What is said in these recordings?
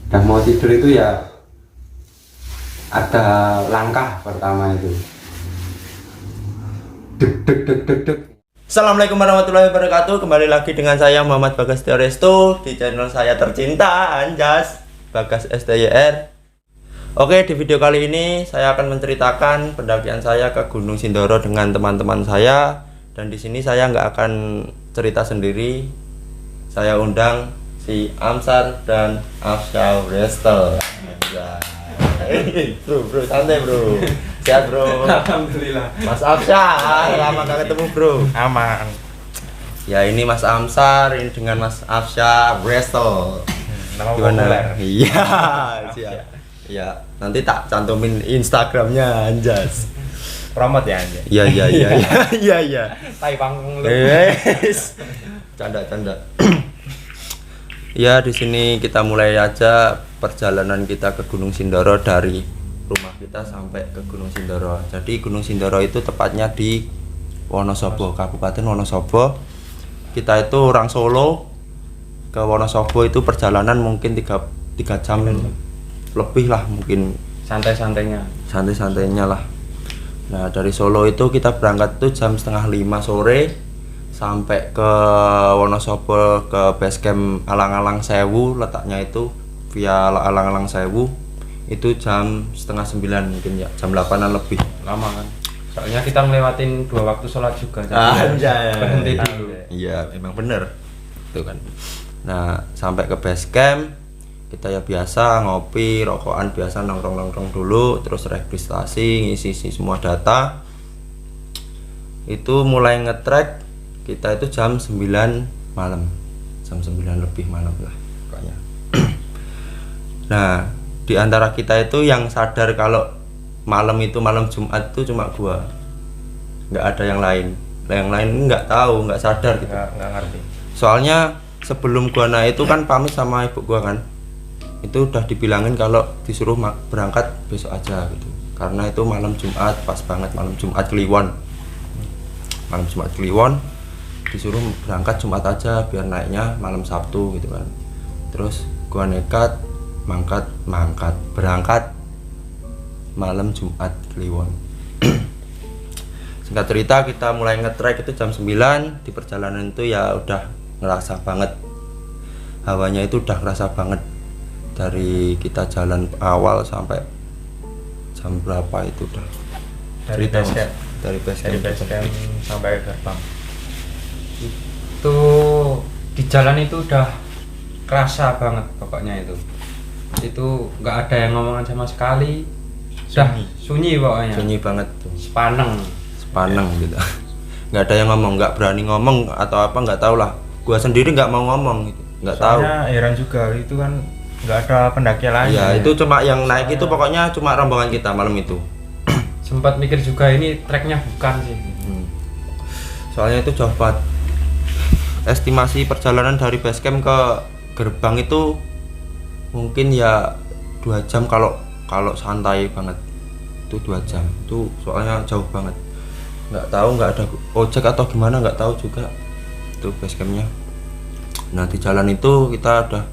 Dan mau tidur itu ya ada langkah pertama itu. Deg deg deg deg deg. Assalamualaikum warahmatullahi wabarakatuh. Kembali lagi dengan saya Muhammad Bagas Resto di channel saya tercinta Anjas Bagas STYR. Oke, di video kali ini saya akan menceritakan pendakian saya ke Gunung Sindoro dengan teman-teman saya. Dan di sini saya nggak akan cerita sendiri. Saya undang si Amsar dan Afsyah Resto. Bro, santai bro. Sehat bro. Alhamdulillah. Mas Afsyah, lama gak ketemu bro. Aman. Ya ini Mas Amsar, ini dengan Mas Afsyah Resto. Nama Gimana? populer. Iya, siap. Ya, nanti tak cantumin Instagramnya Anjas. Promote ya Anja. Iya. Iya. Tai panggung lu. Yes. Canda. Ya, di sini kita mulai aja perjalanan kita ke Gunung Sindoro dari rumah kita sampai ke Gunung Sindoro. Jadi Gunung Sindoro itu tepatnya di Wonosobo, Kabupaten Wonosobo. Kita itu orang Solo ke Wonosobo itu perjalanan mungkin 3 jam lebih lah, mungkin Santai-santainya. santai-santainya lah. Nah dari Solo itu kita berangkat tuh jam setengah 5 sore sampai ke Wonosobo ke base camp Alang-Alang Sewu, letaknya itu via Alang-Alang Sewu itu jam setengah 9 mungkin ya, jam 8an lebih. Lama kan. Soalnya kita ngelewatin 2 waktu sholat juga. Anjay. Berhenti dulu. Iya memang bener itu kan. Nah sampai ke base camp kita ya biasa ngopi, rokokan biasa, nongkrong dulu, terus registrasi, ngisi semua data. Itu mulai nge-track kita itu jam 9 malam. Jam 9 lebih malam lah pokoknya. Nah, di antara kita itu yang sadar kalau malam itu malam Jumat itu cuma gua. Nggak ada yang lain. Yang lain nggak tahu, nggak sadar gitu. Nggak ngerti. Soalnya sebelum gua naik itu kan pamit sama ibu gua kan. Itu udah dibilangin kalau disuruh berangkat besok aja gitu. Karena itu malam Jumat, pas banget malam Jumat Kliwon. Malam Jumat Kliwon disuruh berangkat Jumat aja biar naiknya malam Sabtu gitu kan. Terus gua nekat berangkat malam Jumat Kliwon. Singkat cerita kita mulai nge-trek itu jam 9. Di perjalanan itu ya udah ngerasa banget hawanya, itu udah ngerasa banget dari kita jalan awal sampai jam berapa itu udah Dari base camp. dari base Dari camp. base camp sampai ke gerbang. Itu di jalan itu udah kerasa banget pokoknya itu. Itu nggak ada yang ngomongan sama sekali. Udah sunyi pokoknya. Sunyi banget tuh, Sepaneng. gitu. Nggak ada yang ngomong, nggak berani ngomong atau apa, nggak tahu lah. Gua sendiri nggak mau ngomong gitu, nggak tahu. Soalnya heran juga itu kan nggak ada pendaki lain. Ya itu cuma yang naik itu pokoknya cuma rombongan kita malam itu. Sempat mikir juga ini treknya bukan sih. Soalnya itu jauh banget. Estimasi perjalanan dari base camp ke gerbang itu mungkin ya 2 jam kalau santai banget. Itu 2 jam. Itu soalnya jauh banget. Nggak tahu, nggak ada ojek atau gimana, nggak tahu juga itu base campnya. Nah di jalan itu kita udah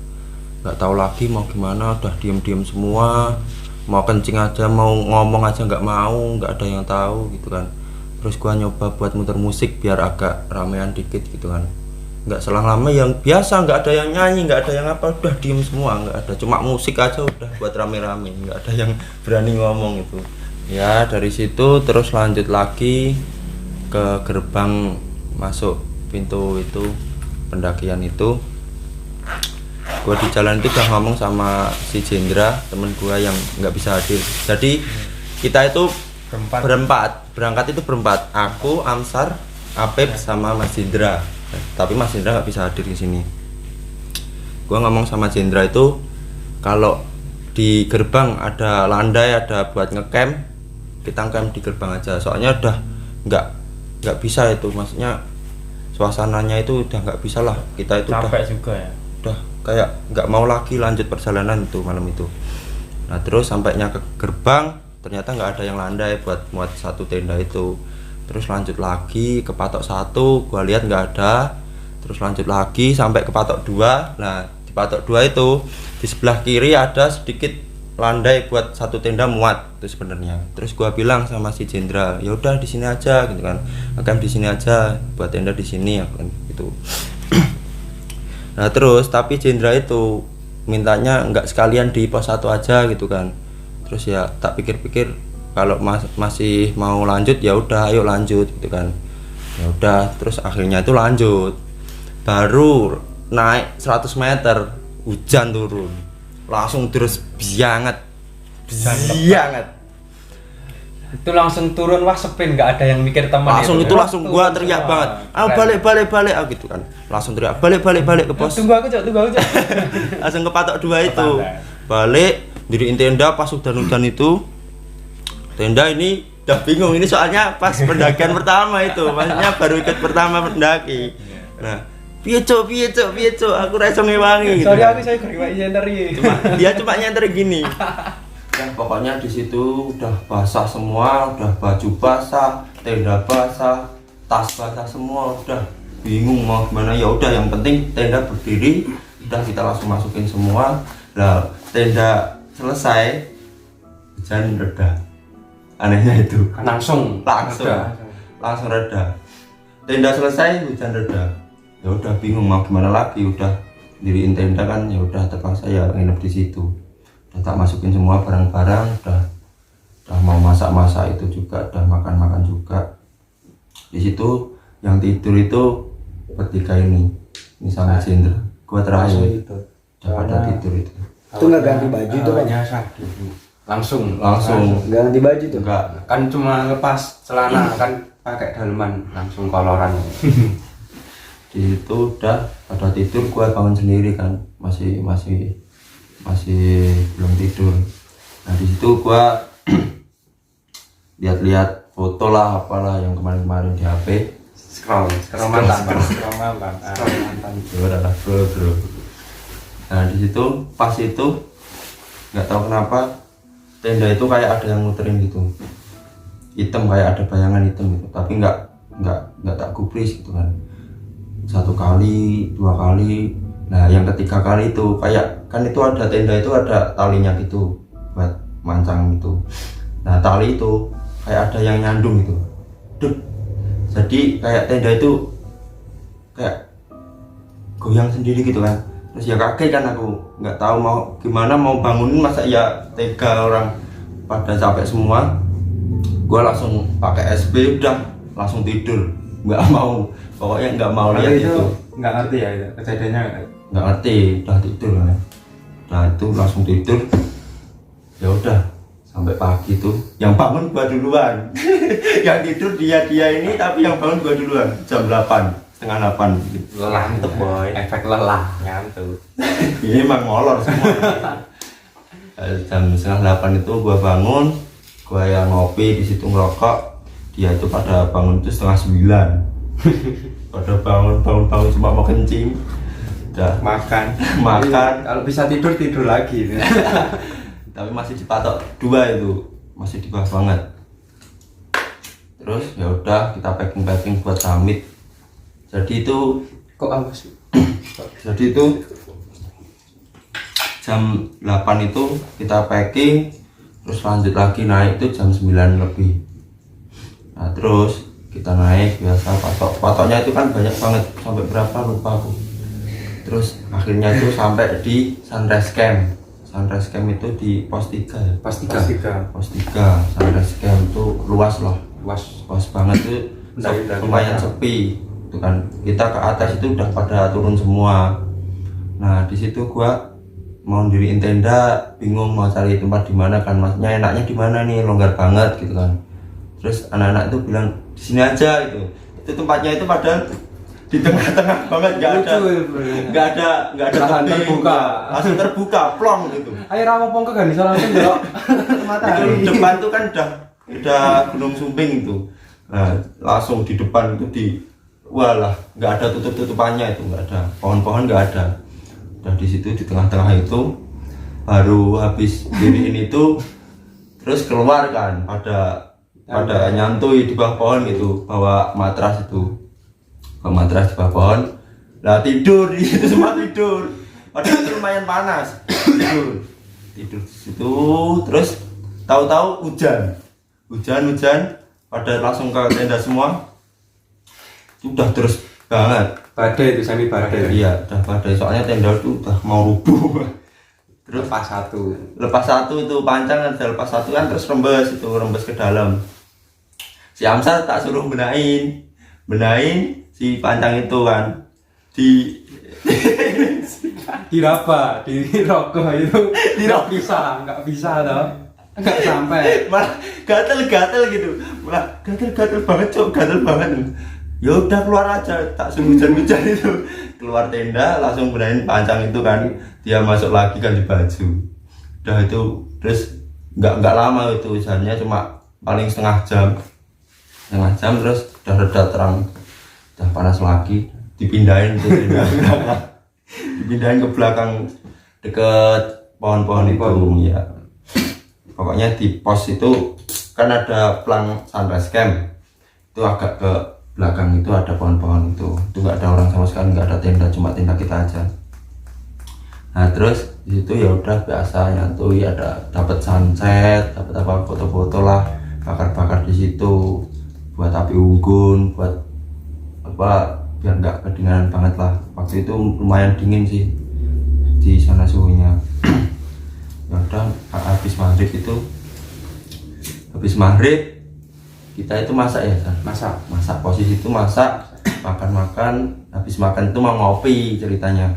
nggak tahu lagi mau gimana, udah diem semua, mau kencing aja, mau ngomong aja nggak mau, nggak ada yang tahu gitu kan. Terus gua nyoba buat muter musik biar agak ramean dikit gitu kan. Nggak selang lama yang biasa, nggak ada yang nyanyi, nggak ada yang apa, udah diem semua, nggak ada, cuma musik aja udah buat rame-rame, nggak ada yang berani ngomong itu. Ya dari situ terus lanjut lagi ke gerbang masuk pintu itu pendakian itu. Gua di jalan itu udah ngomong sama si Jendra, temen gua yang nggak bisa hadir. Jadi kita itu berempat berangkat itu berempat, aku, Amsar, Apep sama Mas Jendra. Tapi Mas Jendra nggak bisa hadir di sini. Gua ngomong sama Jendra itu kalau di gerbang ada landai, ada buat ngecamp, kita ngecamp di gerbang aja. Soalnya udah nggak bisa itu, maksudnya suasananya itu udah nggak bisa lah. Kita itu Capek juga ya. udah kayak nggak mau lagi lanjut perjalanan itu malam itu. Nah terus sampainya ke gerbang ternyata nggak ada yang landai buat muat satu tenda itu. Terus lanjut lagi ke patok 1, gua lihat nggak ada. Terus lanjut lagi sampai ke patok 2. Nah di patok 2 itu di sebelah kiri ada sedikit landai buat satu tenda muat itu sebenarnya. Terus gua bilang sama si jenderal, ya udah di sini aja gitu kan, ngecamp di sini aja, buat tenda di sini ya kan gitu. Nah terus tapi jenderal itu mintanya nggak sekalian di pos 1 aja gitu kan. Terus ya tak pikir-pikir kalau masih mau lanjut ya udah ayo lanjut gitu kan. Ya udah terus akhirnya itu lanjut. Baru naik 100 meter hujan turun. Langsung terus bianget. Itu langsung turun, wah sepin, nggak ada yang mikir teman. Langsung gua teriak banget. Ah balik gitu kan. Langsung teriak balik ke pos. Tunggu aku, Cok. Langsung ke patok 2 itu. Balik diriin tenda pas hujan itu. Tenda ini udah bingung ini soalnya pas pendakian pertama itu. Maksudnya baru ikut pertama pendaki. Nah, piye cok aku ra iso ngewangi gitu. Sorry aku saya gak nyenter iki. Dia cuma nyenter gini. Ya pokoknya di situ udah basah semua, udah baju basah, tenda basah, tas basah semua, udah bingung mau gimana. Ya udah yang penting tenda berdiri, udah kita langsung masukin semua. Lah tenda selesai hujan reda. Anehnya itu langsung reda. Tenda selesai hujan reda. Ya udah bingung mau gimana lagi, udah diriin tenda kan, ya udah terpaksa ya nginep di situ. Udah tak masukin semua barang-barang, udah mau masak itu juga, udah makan juga. Di situ yang tidur itu bertiga ini sama Jendra. Gua terakhir. Udah pada tidur itu. Itu nggak ganti baju itu kan? Langsung Nggak ganti baju tuh? Enggak, kan cuma lepas celana kan pakai daleman, langsung koloran. Di situ udah pada tidur, gua bangun sendiri kan, masih belum tidur. Nah di situ gua lihat-lihat foto lah apalah yang kemarin di HP, Scroll mantan. Bro. Nah di situ pas itu nggak tahu kenapa tenda itu kayak ada yang muterin gitu, hitam, kayak ada bayangan hitam gitu, tapi nggak tak gubris gitu kan. 1 kali, 2 kali, nah yang ketiga kali itu kayak kan itu ada tenda itu ada talinya gitu buat mancang gitu. Nah tali itu kayak ada yang nyandung gitu. Jadi kayak tenda itu kayak goyang sendiri gitu kan. Terus ya kaget kan aku, nggak tahu mau gimana mau bangunin, masa ya tega orang pada capek semua. Gua langsung pakai SB udah langsung tidur, pokoknya nggak mau lihat itu. Nggak ngerti ya itu kejadiannya. Nggak ngerti, udah tidur kan. Nah itu langsung tidur. Ya udah sampai pagi tuh. Yang bangun gua duluan. Yang tidur dia ini, tapi yang bangun gua duluan jam 8, setengah 8 gitu. Ngantuk boy, efek lelah ngantuk. Ini emang ngolor semua. Jam setengah 8 itu gua bangun, gua yang ngopi di situ ngerokok. Dia itu pada bangun itu setengah 9. Pada bangun cuma mau kencing. Udah makan. Kalau bisa tidur lagi. Tapi masih di patok 2 itu, masih di bawah banget. Terus ya udah kita packing buat summit. Jadi itu kok awas. Jadi itu jam 8 itu kita packing, terus lanjut lagi naik itu jam 9 lebih. Nah terus kita naik biasa patoknya itu kan banyak banget, sampai berapa lupa aku. Terus akhirnya itu sampai di Sunrise Camp itu di pos 3 ya? Pos 3 Sunrise Camp itu luas banget itu, lumayan sepi itu kan. Kita ke atas itu udah pada turun semua. Nah di situ gua mau diriin tenda, bingung mau cari tempat di mana kan, maksudnya enaknya di mana nih, longgar banget gitu kan. Terus anak-anak itu bilang di sini aja gitu. Itu tempatnya itu padahal di tengah-tengah banget, nggak ada terbuka, langsung terbuka plong gitu. Air apa pongke kan bisa langsung belok matahari. Itu depan tuh kan udah Gunung Sumbing itu. Nah langsung di depan itu walah nggak ada tutupannya, itu nggak ada pohon-pohon, nggak ada. Udah di situ di tengah-tengah itu baru habis diriin itu, terus keluar kan pada nyantui di bawah pohon gitu, bawa matras di bawah pohon. Lah tidur di situ, semua tidur. padahal itu lumayan panas. Tidur di situ, terus tahu-tahu hujan, pada langsung ke tenda semua. Udah terus banget. Badai itu semi badai. Iya, udah badai. Soalnya tenda itu udah mau rubuh. Terus lepas satu itu pancang kan, lepas satu kan terus rembes ke dalam. Si Amsar tak suruh benain si pancang itu kan diraba, dirokok itu nggak bisa toh, nggak sampai, malah gatel gitu, malah gatel banget cok, gatel banget. Ya udah keluar aja, tak suruh hujan itu, keluar tenda langsung benain pancang itu kan, dia masuk lagi ganti baju. Udah itu terus nggak lama itu hujannya, cuma paling setengah jam terus udah reda terang, udah panas lagi, dipindahin ke tenda dipindahin ke belakang deket pohon-pohon itu ya. Pokoknya di pos itu kan ada pelang sunrise camp, itu agak ke belakang itu ada pohon-pohon itu nggak ada orang sama sekali, nggak ada tenda, cuma tenda kita aja. Nah terus di situ ya udah biasa nyantui, ada dapat sunset, dapat apa foto-foto lah, bakar di situ buat api unggun, buat apa biar nggak kedinginan banget lah. Waktu itu lumayan dingin sih di sana suhunya. Ya udah habis maghrib kita itu masak ya San? masak posisi itu makan habis makan itu mau ngopi ceritanya.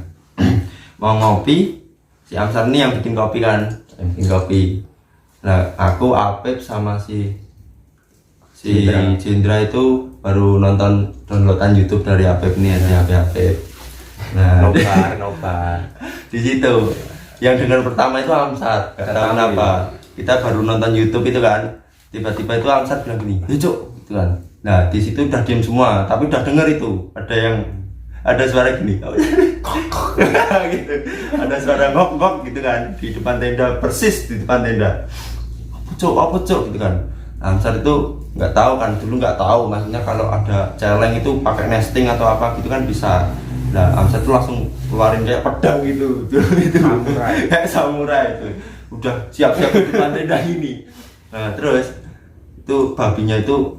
Mau ngopi, si Amsar ini yang bikin kopi kan, nah aku Apep sama si Jendra itu baru nonton downloadan YouTube dari Apep nih, ada Apep. Nah, nobar. Di situ yang dengar pertama itu Amsar, gak tahu kenapa. Kita baru nonton YouTube itu kan, tiba-tiba itu Amsar bilang gini, "Cuk," gitu kan. Nah, di situ udah diem semua, tapi udah denger itu, ada suara gini. Gitu. Ada suara ngok gitu kan di depan tenda, persis di depan tenda. Apa cuk gitu kan. Amsar itu nggak tahu kan, dulu nggak tahu maksudnya kalau ada celeng itu pakai nesting atau apa gitu kan bisa. Nah Amsar itu langsung keluarin kayak pedang gitu itu kayak samurai itu, udah siap-siap di depan tenda ini. Nah terus itu babinya itu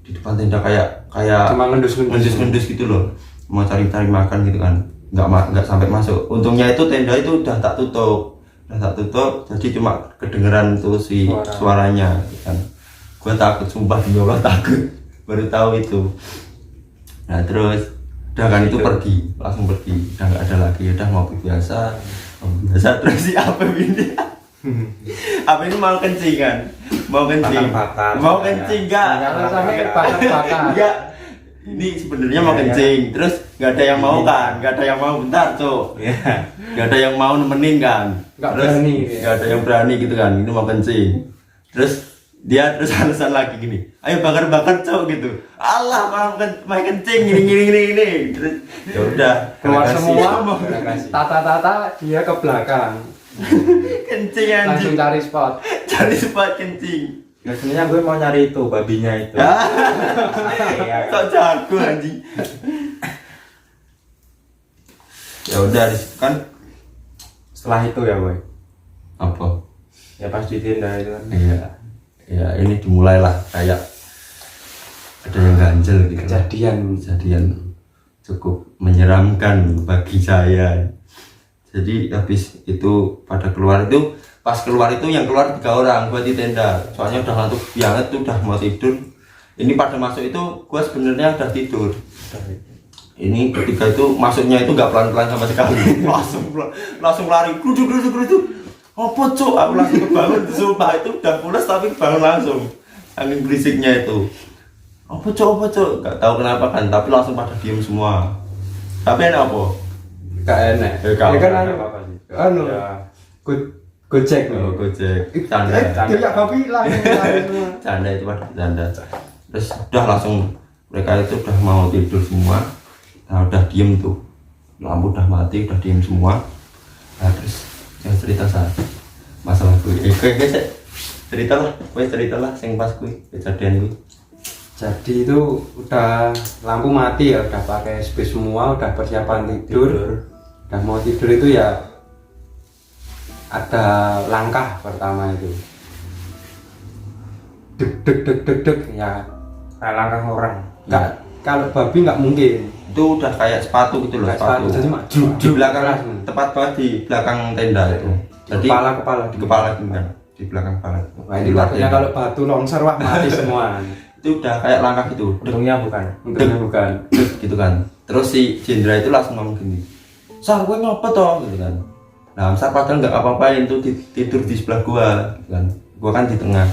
di depan tenda kayak cuma ngendus gitu loh, mau cari makan gitu kan, nggak sampai masuk. Untungnya itu tenda itu udah tak tutup, jadi cuma kedengeran tuh si suaranya gitu kan. Gue takut, sumpah demi Allah takut, baru tahu itu. Nah terus udah kan itu langsung pergi, udah nggak ada lagi, udah ngopi biasa. Terus si Apep ini mau kencing kan, mau kencing enggak, ini sebenarnya mau kencing, terus nggak ada yang mau kan, bentar tuh, nggak ada yang mau nemenin kan, nggak ada yang berani gitu kan, ini mau kencing, terus dia alasan lagi gini, ayo bakar cok gitu, Allah mau kencing gini, terus ya udah keluar semua, tata dia ke belakang, kencing anjing, langsung cari spot kencing. Nah, sebenarnya gue mau nyari itu babinya itu. Kok jago anjing. Ya udah kan Setelah itu ya boy, apa? ya pas di tenda itu kan. Iya. Ya ini dimulailah kayak ada yang ganjel gitu. Kejadian cukup menyeramkan bagi saya. Jadi habis itu pada keluar itu, pas keluar itu yang keluar 3 orang, gua di tenda. Soalnya udah ngantuk banget tuh, udah mau tidur. Ini pada masuk itu gua sebenarnya udah tidur. Ini ketika itu masuknya itu nggak pelan-pelan sama sekali, langsung lari, geruduk. Apa cuk, aku langsung kebangun, sumpah itu udah pulas tapi kebangun langsung. Angin berisiknya itu. Apa cuk, nggak tahu kenapa kan, tapi langsung pada diem semua. Tapi enak apa? Gak enak. Ya kan anu. Gojek nih. Gojek. Canda. Dia kopi lah. Canda itu pada canda. Terus udah langsung mereka itu udah mau tidur semua. Nah, udah diem tuh. Lampu udah mati, udah diem semua. Nah, terus yang cerita saat masalah gue. Ceritalah sing pas gue kejadian gue. Jadi itu udah lampu mati ya, udah pakai space semua, udah persiapan tidur. udah mau tidur itu ya ada langkah pertama itu deg deg deg deg deg ya, Kayak langkah orang. nggak, kalau babi nggak mungkin. Itu udah kayak sepatu gitu loh, Kayak sepatu, jadi cuma di belakang, langsung. tepat banget di belakang tenda itu. Jadi Kepala di kepala gitu kan, di belakang kepala. Wah, ini takutnya kalau batu longsor wah mati semua. Itu udah kayak langkah gitu. Untungnya bukan. Untungnya bukan. Gitu kan. Terus si Jendra itu langsung ngomong gini, "Sar, gue ngapa toh?" gitu kan. Nah, Sar padahal nggak apa-apain tuh tidur di sebelah gua, gitu kan. Gua kan di tengah.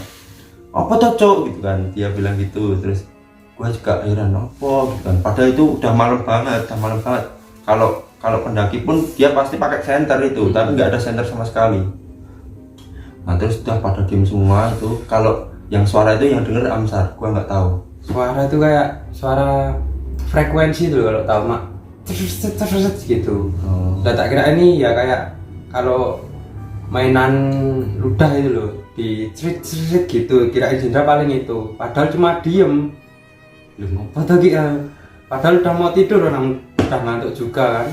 "Apa toh, Cok?" gitu kan. Dia bilang gitu. Terus gua juga heran, "Apa?" gitu kan. Padahal itu udah malam banget. Kalau pendaki pun dia pasti pakai senter itu, tapi nggak ada senter sama sekali. Nah, terus udah pada diem semua itu. Kalau yang suara itu yang denger Amsar, gua nggak tahu. Suara itu kayak suara frekuensi itu kalau tahu mak terus gitu. Udah tak kira ini ya kayak kalau mainan ludah itu loh di cerit gitu, kirain Jendra paling itu, padahal cuma diem. Apa tadi ya? Padahal udah mau tidur, orang udah ngantuk juga kan.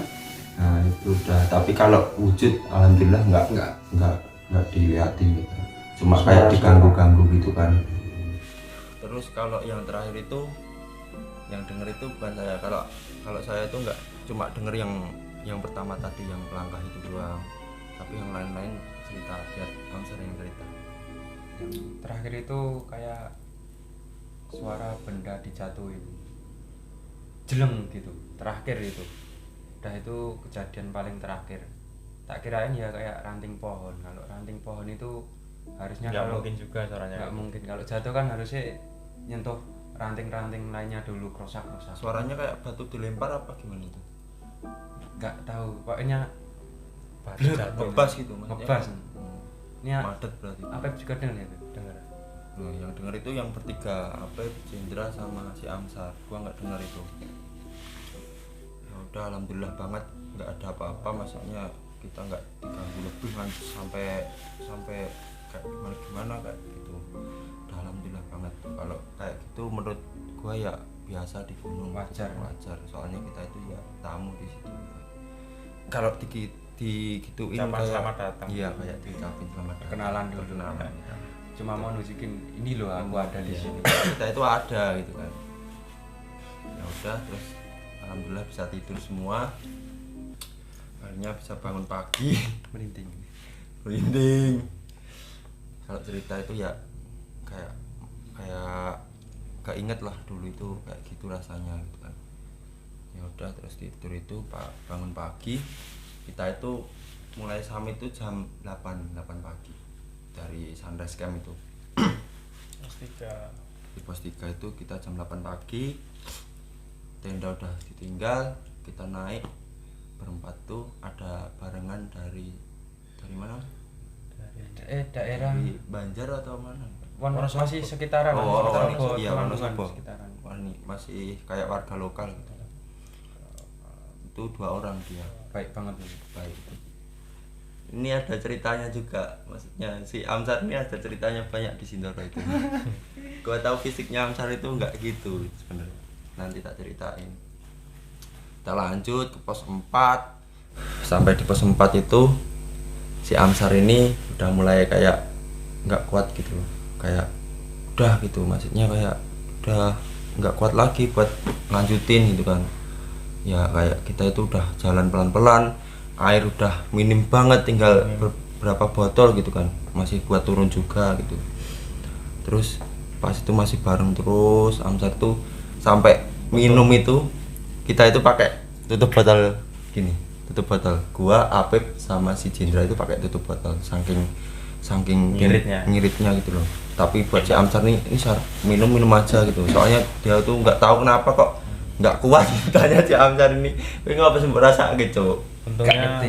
Nah, itu udah. Tapi kalau wujud alhamdulillah nggak dilihatin gitu. Cuma kayak diganggu-ganggu gitu kan. Terus kalau yang terakhir itu yang denger itu bukan saya. Kalau saya itu nggak cuma denger yang pertama tadi yang langkah itu doang. Tapi yang lain-lain cerita, biar Amsar yang cerita. Yang terakhir itu kayak suara benda dijatuhin, jeleng gitu, terakhir itu. Udah itu kejadian paling terakhir. Tak kirain ya kayak ranting pohon. Kalau ranting pohon itu harusnya Nggak kalau mungkin juga suaranya. nggak mungkin, kalau jatuh kan harusnya nyentuh ranting-ranting lainnya dulu, krosak-krosak. Suaranya kayak batu dilempar apa gimana itu? Nggak tahu, pokoknya Batu jatuh. Ngebas gitu maksudnya. ngebas. Ini Padat berarti. apa juga dengar itu, dengar. Nah, yang denger itu yang bertiga, Apep, Jendra sama si Amsar. Gua nggak dengar itu. Ya udah, alhamdulillah banget nggak ada apa-apa, maksudnya kita nggak diganggu lebih kan sampai kayak gimana kayak gitu. Udah alhamdulillah banget. Kalau kayak gitu menurut gua ya biasa di gunung, Wajar. Soalnya kita itu ya tamu di situ. Kalau digituin Ucapan kayak selamat datang. iya, kayak diucapin selamat datang. Kenalan dulu. Kenalan. Cuma mau nunjukin ini loh aku ada di Iya, sini. kita itu ada gitu kan. Ya udah, terus alhamdulillah bisa tidur semua, akhirnya bisa bangun pagi. Merinding. Kalau cerita itu ya kayak gak inget lah dulu itu kayak gitu rasanya gitu kan. Ya udah, terus tidur itu bangun pagi. Kita itu mulai summit itu jam 8 pagi dari Sunrise Camp itu. Di pos 3 itu kita jam 8 pagi, tenda udah ditinggal, kita naik berempat tuh, ada barengan dari mana? Daerah Dari Banjar atau mana? masih sekitaran. Iya, Wonosobo. Sekitaran. Wah, ini masih kayak warga lokal gitu. Itu 2 orang dia. Baik banget nih. Baik. Ini ada ceritanya juga, maksudnya si Amsar ini ada ceritanya banyak di Sindoro itu. Gua tahu fisiknya Amsar itu nggak gitu sebenarnya. Nanti tak ceritain. Kita lanjut ke pos 4. Sampai di pos 4 itu si Amsar ini udah mulai kayak nggak kuat gitu loh. Kayak udah gitu, maksudnya kayak udah nggak kuat lagi buat lanjutin gitu kan. Ya kayak kita itu udah jalan pelan-pelan, air udah minim banget, tinggal beberapa botol gitu kan, masih buat turun juga gitu. Terus pas itu masih bareng terus, Amsar tuh sampai minum itu kita itu pakai tutup botol gini, tutup botol. Gua, Apep sama si Jendra itu pakai tutup botol, saking ngiritnya gitu loh. Tapi buat si Amsar nih, ini Sar, minum aja gitu. Soalnya dia tuh nggak tahu kenapa kok nggak kuat. Tanya si Amsar ini, "Kowe ngapa sih rasa gitu?" Untungnya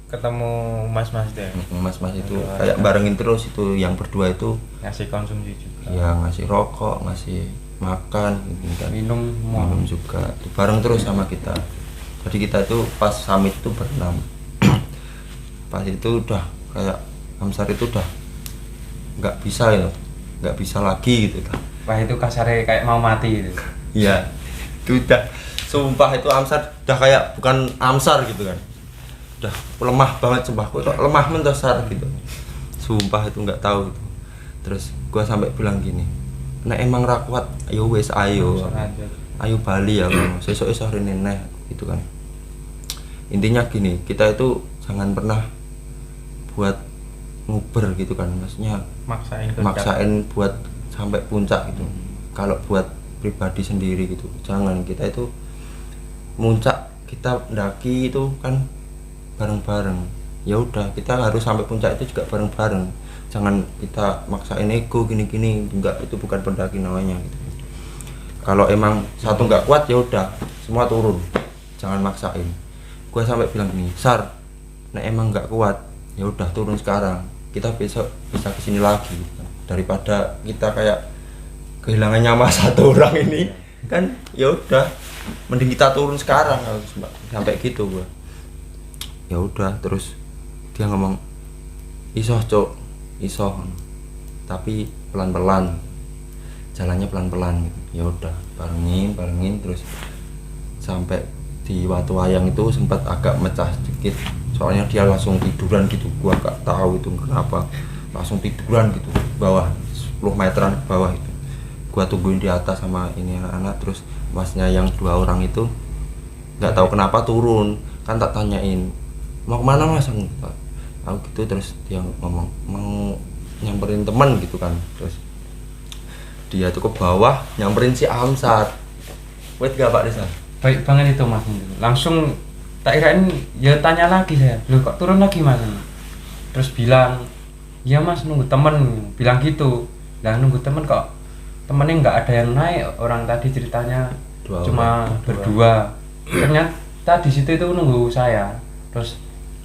ketemu mas-mas deh. Mas-mas itu kayak barengin terus, itu yang berdua itu Ngasih konsumsi juga. ya ngasih rokok, ngasih makan gitu kan. Minum Juga itu bareng terus sama kita. Jadi kita itu pas summit itu berenam. Pas itu udah kayak Amsar itu udah nggak bisa lagi gitu kan. Wah, itu kasarnya kayak mau mati gitu. Iya, itu udah sumpah, itu Amsar udah kayak bukan Amsar gitu kan. udah lemah banget sumpah, kok lemah mentos Sar gitu, sumpah itu nggak tahu itu. Terus gua sampai bilang gini, nek emang ra kuat ayo wis ayo Bali ya sesuk sore neh gitu kan. Intinya gini, kita itu jangan pernah buat nguber gitu kan, maksudnya maksain buat sampai puncak gitu. Kalau buat pribadi sendiri gitu jangan, kita itu muncak, kita mendaki itu kan bareng-bareng, ya udah kita harus sampai puncak itu juga bareng-bareng, jangan kita maksain ego gini-gini, enggak, itu bukan pendaki namanya gitu. Kalau emang satu nggak kuat ya udah semua turun, jangan maksain. Gue sampai bilang gini, Sar, nek emang nggak kuat ya udah turun sekarang, kita besok bisa kesini lagi gitu kan. Daripada kita kayak kehilangan nyawa satu orang ini kan, ya udah mending kita turun sekarang, sampai gitu gua. Ya udah, terus dia ngomong iso cok, iso, tapi pelan-pelan, jalannya pelan-pelan gitu. Ya udah barengin terus sampai di Watu Wayang itu sempat agak mecah sedikit, soalnya dia langsung tiduran gitu, gua gak tahu itu kenapa langsung tiduran gitu bawah 10 meteran ke bawah itu. Gua tungguin di atas sama ini anak-anak, terus masnya yang 2 orang itu nggak tahu kenapa turun, kan tak tanyain mau kemana mas, aku gitu, terus dia ngomong mau nyamperin teman gitu kan, terus dia tuh ke bawah nyamperin si Amsar. Wait gak Pak Desa? Baik banget itu mas, langsung tak kirain ya tanya lagi saya, lu kok turun lagi mas? Terus bilang iya mas nunggu temen, bilang gitu. Lah nunggu temen kok temennya nggak ada yang naik, orang tadi ceritanya cuma berdua. Ternyata di situ itu nunggu saya. Terus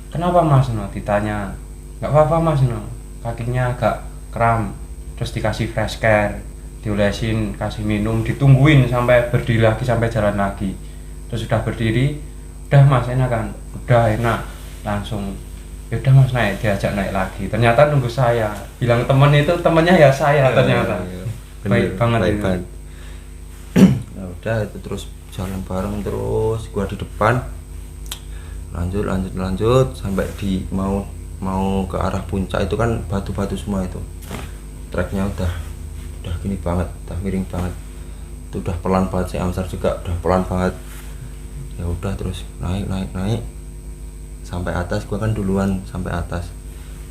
kenapa mas no, ditanya nggak apa-apa mas no, kakinya agak kram, terus dikasih fresh care, diolesin, kasih minum, ditungguin sampai berdiri lagi, sampai jalan lagi. Terus sudah berdiri, udah mas enak kan, udah enak, langsung yaudah mas naik, diajak naik lagi. Ternyata nunggu saya, bilang temen itu temennya ya saya ternyata. Baik banget itu. Nah udah itu terus jalan bareng terus, gua di depan, lanjut sampai di mau ke arah puncak itu kan batu-batu semua itu, treknya udah gini banget, udah miring banget, itu udah pelan banget, si Amsar juga udah pelan banget. Ya udah terus naik sampai atas, gua kan duluan sampai atas,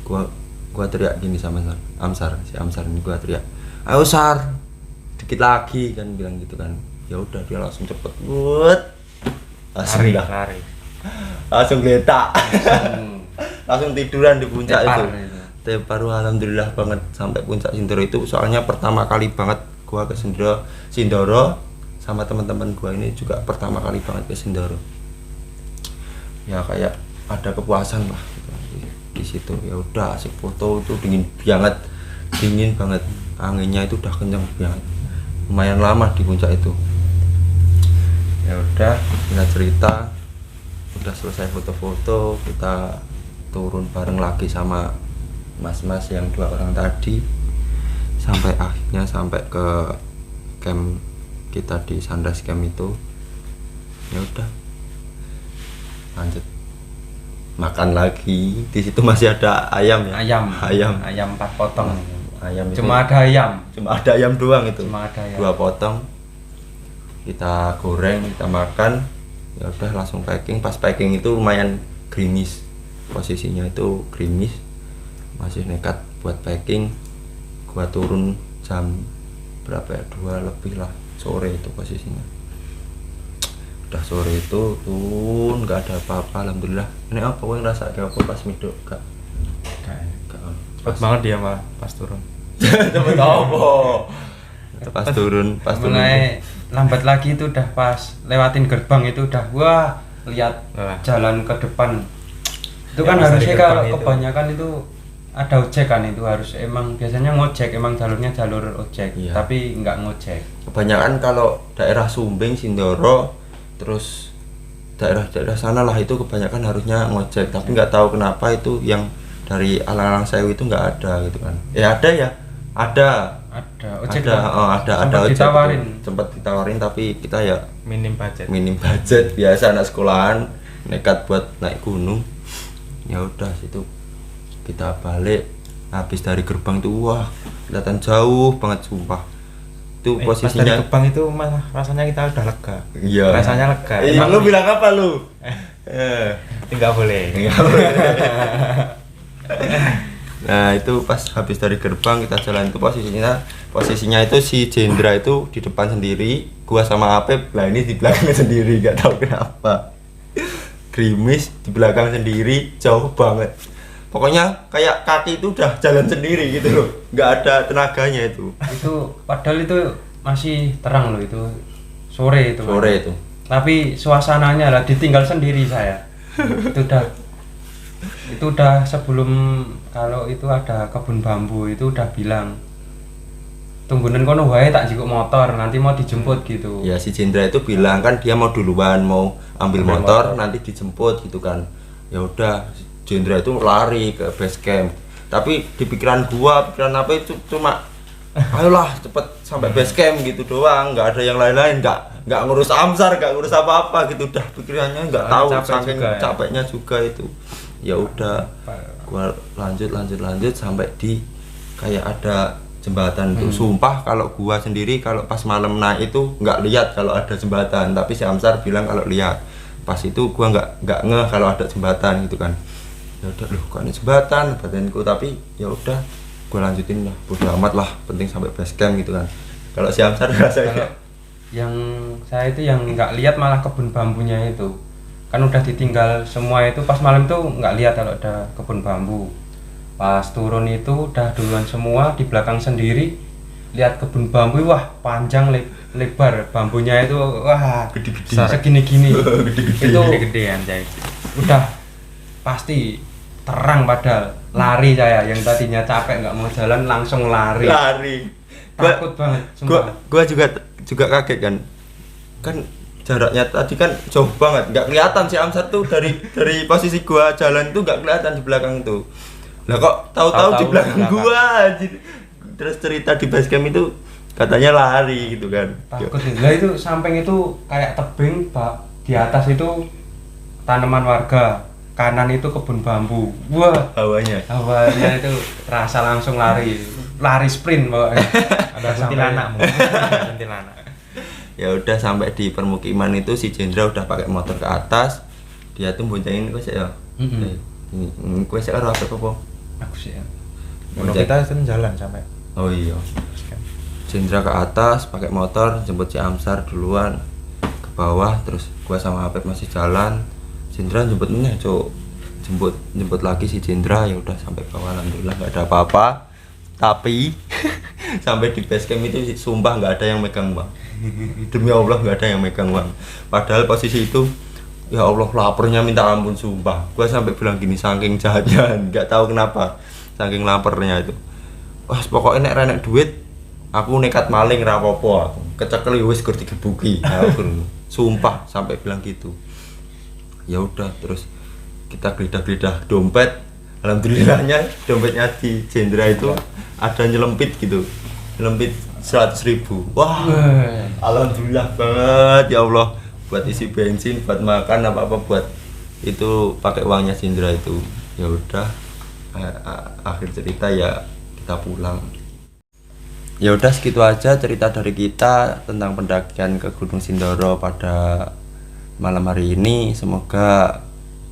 gua teriak gini sama si Amsar ini, gua teriak ayo Sar dikit lagi kan, bilang gitu kan. Ya udah dia langsung cepet lari langsung geletak langsung tiduran di puncak itu. Tepar, alhamdulillah banget sampai puncak Sindoro itu, soalnya pertama kali banget gua ke Sindoro sama teman-teman gua ini juga pertama kali banget ke Sindoro. Ya kayak ada kepuasan lah gitu di situ. Ya udah asik foto, itu dingin banget, anginnya itu udah kenceng banget, lumayan lama di puncak itu. Ya udah kita cerita, udah selesai foto-foto, kita turun bareng lagi sama mas-mas yang 2 orang tadi, sampai akhirnya sampai ke camp kita di Sunrise Camp itu. Ya udah lanjut makan lagi, di situ masih ada ayam 4 potong. Ayam Cuma itu, ada ayam doang itu, cuma ada ayam 2 potong kita goreng, kita makan. Ya udah langsung packing. Pas packing itu lumayan gerimis, posisinya itu gerimis, masih nekat buat packing. Gua turun jam berapa ya, 2 lebih lah sore itu posisinya. Udah sore itu tuh nggak ada apa-apa, alhamdulillah. Ini apa yang rasa kayak apa pas midok? Gak cepet banget dia mah pas turun. Cepet apa? Pas turun mulai lambat lagi itu udah pas lewatin gerbang itu udah wah lihat jalan ke depan itu Ya, kan pas harusnya dari gerbang kalau itu. kebanyakan itu ada ojek kan, itu harus emang biasanya ngojek, emang jalurnya jalur ojek. Iya. Tapi nggak ngojek. Kebanyakan kalau daerah Sumbing, Sindoro, terus daerah-daerah sana lah itu kebanyakan harusnya ngojek, tapi nggak tahu kenapa itu yang dari Alang-Alang Sewu itu nggak ada gitu kan. Ada ojek, ada ojek ditawarin itu. Sempat ditawarin tapi kita ya Minim budget. minim budget, biasa anak sekolahan nekat buat naik gunung. Ya udah situ kita balik, habis dari gerbang tuh wah kelihatan jauh banget sumpah. Itu Pas dari posisinya Gebang itu malah rasanya kita udah lega. iya. Rasanya lega. Emang lu bilang apa lu? Nggak boleh. Nah itu pas habis dari gerbang kita jalan itu posisinya itu si Jendra itu di depan sendiri, gua sama Apep lah ini di belakang sendiri, nggak tahu kenapa. Grimis di belakang sendiri jauh banget. Pokoknya kayak kaki itu udah jalan sendiri gitu loh, nggak ada tenaganya itu. Itu padahal itu masih terang loh, itu sore itu. Sore itu. Tapi suasananya lah ditinggal sendiri saya. Itu udah sebelum, kalau itu ada kebun bambu itu udah bilang tungguin kono wae tak jikuk motor nanti mau dijemput gitu. Ya si Jendra itu bilang kan dia mau duluan mau ambil motor nanti dijemput gitu kan. Ya udah si Jendra itu lari ke base camp. Tapi di pikiran apa itu cuma ayolah cepet sampai base camp gitu doang, nggak ada yang lain-lain, nggak ngurus Amsar, nggak ngurus apa-apa gitu, udah pikirannya nggak tahu saking capeknya juga itu. Ya udah gua lanjut sampai di kayak ada jembatan tuh. Sumpah kalau gua sendiri kalau pas malam naik itu nggak lihat kalau ada jembatan, tapi si Amsar bilang kalau lihat. Pas itu gua nggak ngeh kalau ada jembatan gitu kan. Ya udah loh kok ada jembatan batinku, tapi ya udah gua lanjutin lah, bodo amat lah, penting sampai base camp gitu kan. Kalau si Amsar rasanya Yang saya itu yang nggak lihat malah kebun bambunya itu. Kan udah ditinggal semua itu, pas malam itu nggak lihat kalau ada kebun bambu. Pas turun itu udah duluan semua, di belakang sendiri lihat kebun bambu, wah panjang lebar bambunya itu, wah gede-gede. segini-gini. Itu Gede-gede anjay. udah pasti terang, padahal lari saya yang tadinya capek nggak mau jalan langsung lari. Takut banget sumpah. Gua juga kaget kan jaraknya tadi kan jauh banget, nggak kelihatan si Amsar tuh dari posisi gua jalan tuh nggak kelihatan di belakang tuh. Lah kok tahu-tahu di belakang gua anjir. Terus cerita di base camp itu katanya lari gitu kan. Takut nih. Lah itu samping itu kayak tebing, Pak. Di atas itu tanaman warga, kanan itu kebun bambu. Wah, Hawanya itu terasa langsung lari sprint pokoknya. Ada kuntilanak mungkin. Kuntilanak. ya udah sampai di permukiman itu si Jendra udah pakai motor ke atas, dia tuh boncengin gue sih ya. Ini gue sih karo apa? Aku sih ya. Kalau kita kan jalan sampai. Oh iya. Jendra ke atas pakai motor jemput si Amsar duluan ke bawah, terus gua sama Apep masih jalan. Jendra jemputnya jemput lagi si Jendra, ya udah sampai bawah alhamdulillah nggak ada apa-apa. Tapi sampai di base camp itu sumpah nggak ada yang megang uang. Demi Allah nggak ada yang megang uang. Padahal posisi itu ya Allah laparnya minta ampun sumpah. Gua sampai bilang gini saking jahatnya, nggak tahu kenapa saking laparnya itu. Wah pokoknya nek renek duit aku nekat maling rapopo aku kecekel wis gur digebuki. Aku sumpah sampai bilang gitu. Ya udah terus kita geledah-geledah dompet. Alhamdulillahnya dompetnya di Jendra itu ada nyelempit gitu. Nyelempit 100.000. Wah. Alhamdulillah banget ya Allah, buat isi bensin, buat makan apa-apa, buat itu pakai uangnya Jendra itu. Ya udah akhir cerita ya kita pulang. Ya udah segitu aja cerita dari kita tentang pendakian ke Gunung Sindoro pada malam hari ini. Semoga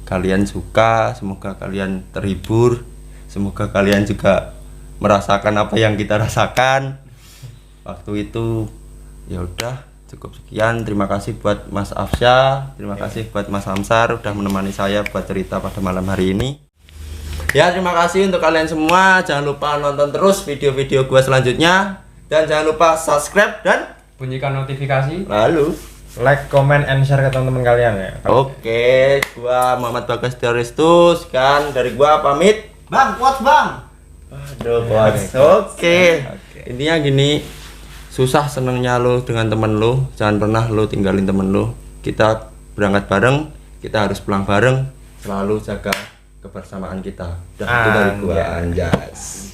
kalian suka, semoga kalian terhibur, semoga kalian juga merasakan apa yang kita rasakan waktu itu. Ya udah cukup sekian. Terima kasih buat Mas Afsya, terima kasih buat Mas Amsar udah menemani saya buat cerita pada malam hari ini. Ya terima kasih untuk kalian semua. Jangan lupa nonton terus video-video gua selanjutnya. Dan jangan lupa subscribe dan bunyikan notifikasi. lalu Like, comment, and share ke teman-teman kalian ya. Oke, gua Muhammad Bagas Teoristus kan dari gua pamit. Bang, quotes bang. Aduh, quotes. Oke. Intinya gini, susah senengnya lo dengan temen lo, jangan pernah lo tinggalin temen lo. Kita berangkat bareng, kita harus pulang bareng. Selalu jaga kebersamaan kita. Udah itu dari gua, anjas.